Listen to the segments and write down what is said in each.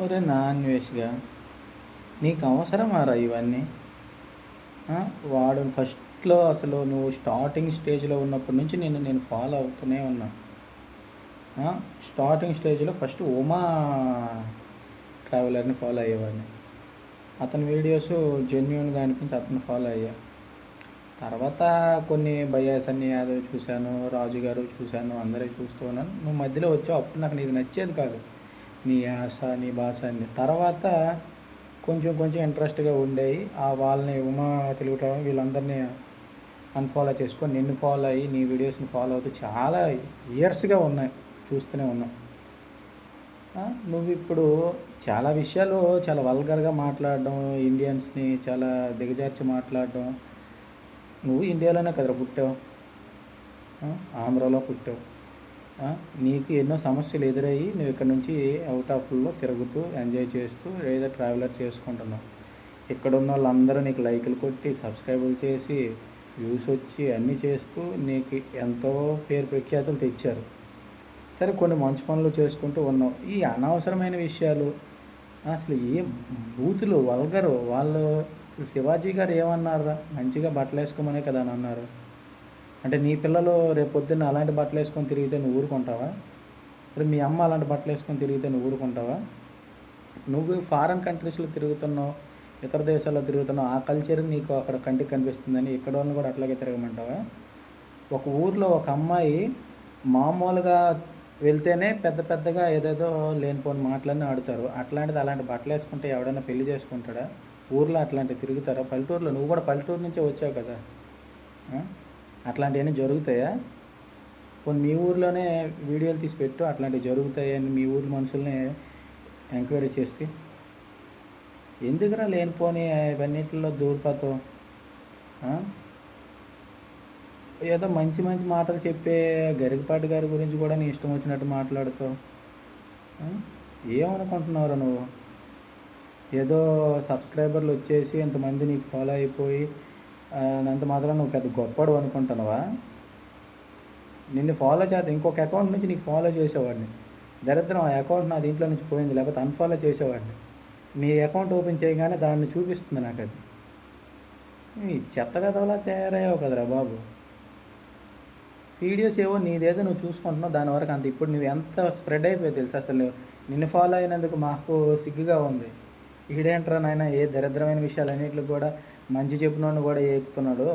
ఒరే నాన్ వేష్‌గా నీకు అవసరమారా ఇవన్నీ? ఆ! వాడు ఫస్ట్‌లో అసలు నువ్వు స్టార్టింగ్ స్టేజ్‌లో ఉన్నప్పటి నుంచి నేను ఫాలో అవుతూనే ఉన్నా. స్టార్టింగ్ స్టేజ్‌లో ఫస్ట్ ఉమా ట్రావెలర్‌ని ఫాలో అయ్యేవాడిని. అతని వీడియోస్ జెన్యూన్‌గా అనిపించి అతన్ని ఫాలో అయ్యా. తర్వాత కొన్ని బయ్యాస్ అన్ని యాదవ్ చూశాను, రాజు గారు చూశాను, అందరివి చూస్తూ ఉన్నాను. నువ్వు మధ్యలో వచ్చావు. అప్పుడు నాకు నీది నచ్చేది కాదు. నీ యాస, నీ భాష అన్ని. తర్వాత కొంచెం కొంచెం ఇంట్రెస్ట్‌గా ఉండేయి. వాళ్ళని ఉమా తెలుగు ట్రావెల్ వీళ్ళందరినీ అన్‌ఫాలో చేసుకొని నిన్ను ఫాలో అయ్యి, నీ వీడియోస్‌ని ఫాలో అవుతూ చాలా ఇయర్స్‌గా ఉన్నాయి. చూస్తూనే ఉన్నాం. నువ్విప్పుడు చాలా విషయాలు చాలా వల్గర్‌గా మాట్లాడడం, ఇండియన్స్‌ని చాలా దిగజార్చి మాట్లాడడం. నువ్వు ఇండియాలోనే కదరా పుట్టావు. ఆంధ్రాలో పుట్టావు. నీకు ఎన్నో సమస్యలు ఎదురయ్యి నువ్వు ఇక్కడ నుంచి అవుట్ ఆఫ్‌లో తిరుగుతూ ఎంజాయ్ చేస్తూ ఏదో ట్రావెలర్ చేసుకుంటున్నావు. ఇక్కడున్న వాళ్ళందరూ నీకు లైకులు కొట్టి, సబ్స్క్రైబులు చేసి, వ్యూస్ వచ్చి అన్నీ చేస్తూ నీకు ఎంతో పేరు ప్రఖ్యాతులు తెచ్చారు. సరే కొన్ని మంచి పనులు చేసుకుంటూ ఉన్నావు. ఈ అనవసరమైన విషయాలు అసలు ఏం బూతులు వల్గరు వాళ్ళు. అసలు శివాజీ గారు ఏమన్నారురా? మంచిగా బట్టలేసుకోమనే కదా అని అన్నారు. అంటే నీ పిల్లలు రేపొద్దున్న అలాంటి బట్టలు వేసుకొని తిరిగితే నువ్వు ఊరుకుంటావా? మరి మీ అమ్మ అలాంటి బట్టలు వేసుకొని తిరిగితే నువ్వు ఊరుకుంటావా? నువ్వు ఫారెన్ కంట్రీస్‌లో తిరుగుతున్నావు, ఇతర దేశాల్లో తిరుగుతున్నావు. ఆ కల్చర్ నీకు అక్కడ కంటికి కనిపిస్తుందని ఇక్కడ వాళ్ళని కూడా అట్లాగే తిరగమంటావా? ఒక ఊర్లో ఒక అమ్మాయి మామూలుగా వెళ్తేనే పెద్ద పెద్దగా ఏదేదో లేనిపోని మాటలన్నీ ఆడుతారు. అట్లాంటిది అలాంటి బట్టలు వేసుకుంటే ఎవడైనా పెళ్లి చేసుకుంటాడా? ఊర్లో అట్లాంటివి తిరుగుతారా? పల్లెటూరులో నువ్వు కూడా పల్లెటూరు నుంచే వచ్చావు కదా! అట్లాంటివన్నీ జరుగుతాయా? పోనీ మీ ఊర్లోనే వీడియోలు తీసి పెట్టు, అట్లాంటివి జరుగుతాయని మీ ఊరి మనుషుల్ని ఎంక్వైరీ చేసి. ఎందుకురా లేనిపోని ఇవన్నిటిలో దూరిపోతావు? ఏదో మంచి మంచి మాటలు చెప్పే గరికపాటి గారి గురించి కూడా నీ ఇష్టం వచ్చినట్టు మాట్లాడుతావు. ఏమనుకుంటున్నావురా నువ్వు? ఏదో సబ్స్క్రైబర్లు వచ్చేసి ఇంతమంది నీకు ఫాలో అయిపోయి అంత మాత్రం నువ్వు పెద్ద గొప్పడు అనుకుంటున్నావా? నిన్ను ఫాలో చేద్దాం ఇంకొక అకౌంట్ నుంచి నీకు ఫాలో చేసేవాడిని. దరిద్రం ఆ అకౌంట్ నా దీంట్లో నుంచి పోయింది, లేకపోతే అన్ఫాలో చేసేవాడిని. నీ అకౌంట్ ఓపెన్ చేయగానే దాన్ని చూపిస్తుంది నాకు అది. చెత్త కథలా తయారయ్యావు కదరా బాబు. వీడియోస్ ఏవో నీదేదో నువ్వు చూసుకుంటున్నావు, దాని వరకు అంత. ఇప్పుడు నువ్వు ఎంత స్ప్రెడ్ అయిపోయావు తెలుసు. అసలు నిన్ను ఫాలో అయినందుకు మాకు సిగ్గుగా ఉంది. ఈడేంట్రా నాయన ఏ దరిద్రమైన విషయాలన్నింటికి కూడా మంచి చెప్పినోడిని కూడా ఎక్కుతున్నాడు.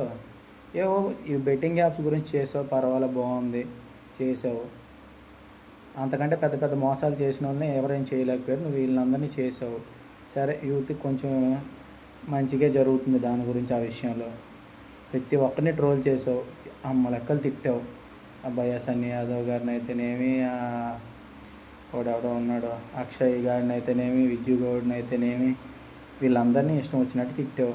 ఏవో ఈ బెట్టింగ్ యాప్స్ గురించి చేసావు, పర్వాలేదు, బాగుంది చేసావు. అంతకంటే పెద్ద పెద్ద మోసాలు చేసిన వాళ్ళని ఎవరేం చేయలేకపోయారు, నువ్వు వీళ్ళందరినీ చేసావు. సరే యూత్కి కొంచెం మంచిగా జరుగుతుంది దాని గురించి. ఆ విషయంలో ప్రతి ఒక్కరిని ట్రోల్ చేసావు, అమ్మ లెక్కలు తిట్టావు. అబ్బాయి సన్నీ యాదవ్ గారిని అయితేనేమి, వాడెవడో ఉన్నాడు అక్షయ్ గారిని అయితేనేమి, విద్యు గౌడ్ని అయితేనేమి, వీళ్ళందరినీ ఇష్టం వచ్చినట్టు తిట్టావు.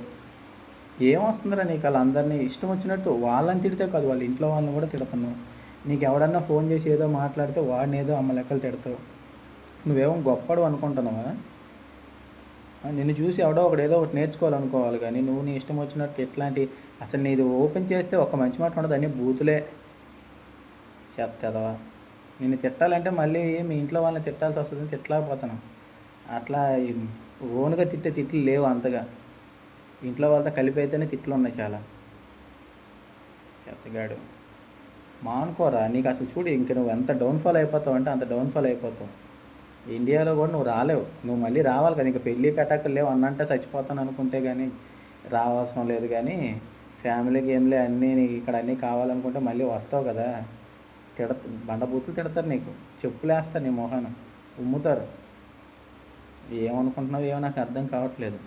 ఏమొస్తుందిరా నీకు వాళ్ళందరినీ ఇష్టం వచ్చినట్టు? వాళ్ళని తిడితే కాదు, వాళ్ళ ఇంట్లో వాళ్ళని కూడా తిడుతున్నావు. నీకు ఎవడన్నా ఫోన్ చేసి ఏదో మాట్లాడితే వాడిని ఏదో అమ్మ లెక్కలు తిడతావు. నువ్వేమో గొప్పడు అనుకుంటున్నావా? నిన్ను చూసి ఎవడో ఒకడు ఏదో ఒకటి నేర్చుకోవాలనుకోవాలి, కానీ నువ్వు నీ ఇష్టం వచ్చినట్టు ఎట్లాంటి అసలు నీది ఓపెన్ చేస్తే ఒక్క మంచి మాట ఉండదు, అన్నీ బూతులే. చెత్తదవా. నిన్ను తిట్టాలంటే మళ్ళీ మీ ఇంట్లో వాళ్ళని తిట్టాల్సి వస్తుందని తిట్టలేకపోతున్నాం. అట్లా ఓన్గా తిట్టే తిట్లు లేవు అంతగా. ఇంట్లో వాళ్ళతో కలిపి అయితేనే తిట్లు ఉన్నాయి చాలా. చెత్తగాడు మానుకోరా. నీకు అసలు చూడు, ఇంక నువ్వు ఎంత డౌన్ఫాల్ అయిపోతావు అంటే అంత డౌన్ఫాల్ అయిపోతావు. ఇండియాలో కూడా నువ్వు రాలేవు. నువ్వు మళ్ళీ రావాలి కదా. ఇంకా పెళ్ళి పెట్టక్కలు లేవు అన్నంటే చచ్చిపోతాను అనుకుంటే కానీ రావాల్సిన లేదు. కానీ ఫ్యామిలీకి ఏంలే అన్నీ ఇక్కడ అన్నీ కావాలనుకుంటే మళ్ళీ వస్తావు కదా. బండబూతులు తిడతారు నీకు, చెప్పులు వేస్తారు నీ మొహాన, ఉమ్ముతారు. ఏమనుకుంటున్నావు ఏమో నాకు అర్థం కావట్లేదు.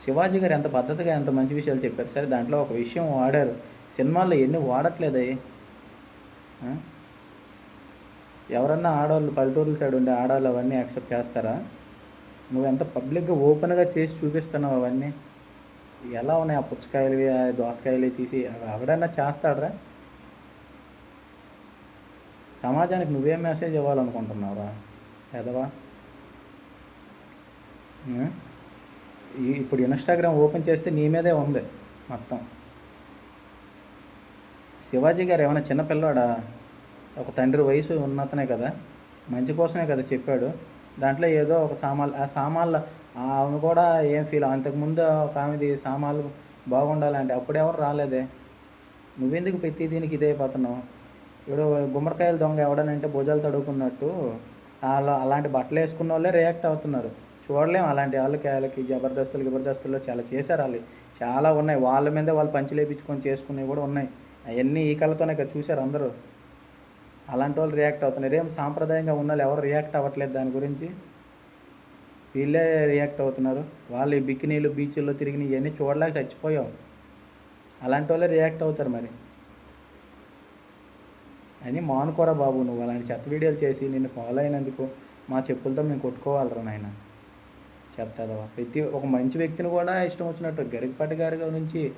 శివాజీ గారు ఎంత పద్ధతిగా ఎంత మంచి విషయాలు చెప్పారు. సరే దాంట్లో ఒక విషయం వాడారు, సినిమాల్లో ఎన్ని వాడట్లేదయ్యి. ఎవరన్నా ఆడవాళ్ళు పల్లెటూరుల సైడ్ ఉండే ఆడవాళ్ళు అవన్నీ యాక్సెప్ట్ చేస్తారా? నువ్వు ఎంత పబ్లిక్గా ఓపెన్గా చేసి చూపిస్తున్నావు అవన్నీ. ఎలా ఉన్నాయి ఆ పుచ్చకాయలు ఆ దోసకాయలు తీసి ఎవడన్నా చేస్తాడరా? సమాజానికి నువ్వేం మెసేజ్ ఇవ్వాలనుకుంటున్నావురా ఎదవా? ఇప్పుడు ఇన్స్టాగ్రామ్ ఓపెన్ చేస్తే నీ మీదే ఉంది మొత్తం. శివాజీ గారు ఏమైనా చిన్నపిల్లాడా? ఒక తండ్రి వయసు ఉన్నతనే కదా. మంచి కోసమే కదా చెప్పాడు. దాంట్లో ఏదో ఒక ఆ సామాన్లు ఆమె కూడా ఏం ఫీల్ అంతకుముందు ఒక ఆమెది సామాన్లు బాగుండాలంటే అప్పుడెవరు రాలేదే. నువ్వెందుకు ప్రతి దీనికి ఇదైపోతున్నావు? ఇప్పుడు గుమ్మడికాయల దొంగ ఎవడనంటే భుజాలు తడుముకున్నట్టు అలాంటి బట్టలు వేసుకున్న వాళ్ళే రియాక్ట్ అవుతున్నారు. చూడలేము అలాంటి వాళ్ళకి జబర్దస్తుల్లో చాలా చేశారు వాళ్ళు. చాలా ఉన్నాయి. వాళ్ళ మీదే వాళ్ళు పంచులేపించుకొని చేసుకునేవి కూడా ఉన్నాయి. అవన్నీ ఈ కళ్ళతోనే కదా చూశారు అందరూ. అలాంటి వాళ్ళు రియాక్ట్ అవుతున్నారు. ఏం సాంప్రదాయంగా ఉన్న వాళ్ళు ఎవరు రియాక్ట్ అవ్వట్లేదు దాని గురించి. వీళ్ళే రియాక్ట్ అవుతున్నారు. వాళ్ళు ఈ బికినీలు బీచ్ల్లో తిరిగిన ఇవన్నీ చూడలేక చచ్చిపోయాం. అలాంటి వాళ్ళే రియాక్ట్ అవుతారు మరి. అని మానుకోరా బాబు, నువ్వు అలాంటి చెత్త వీడియోలు చేసి నిన్ను ఫాలో అయినందుకు మా చెప్పులతో మేము కొట్టుకోవాలరా నాయన. చెప్తాదవా ఒక మంచి వ్యక్తిని కూడా ఇష్టం వచ్చినట్టు గరికపాటి గారి గురించి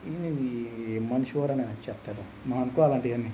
ఈ మనిషి కూడా నేను చెప్తాను. మానుకో అలాంటివన్నీ.